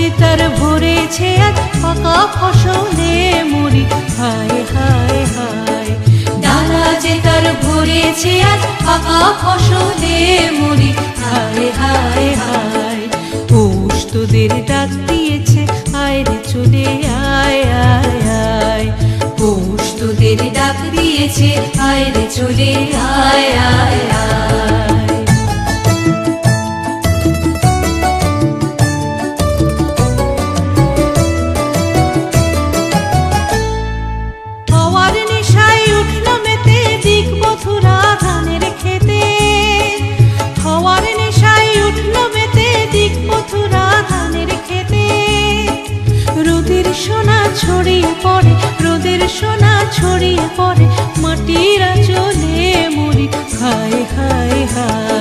যে তার ভরেছে আজ পাকা ফসলে মরি, হায় হায় হায়। ডালা যে তার ভরেছে আজ পাকা ফসলে মরি, হায় হায় হায়। পৌষ তোদের ডাক দিয়েছে, আয় রে চলে আয় আয় আয়। পৌষ তোদের ডাক দিয়েছে, আয় রে চলে আয় আয় আয়। হওয়ার নেশায় উঠল মেতে দিক বধুরা ধানের খেতে, হওয়ার নেশায় উঠল মেতে দিক বধুরা ধানের খেতে। রোদের সোনা ছড়িয়ে পড়ে, রোদের সোনা ছড়িয়ে পড়ে, মাটির আঁচলে মরি, হায় হায় হায়।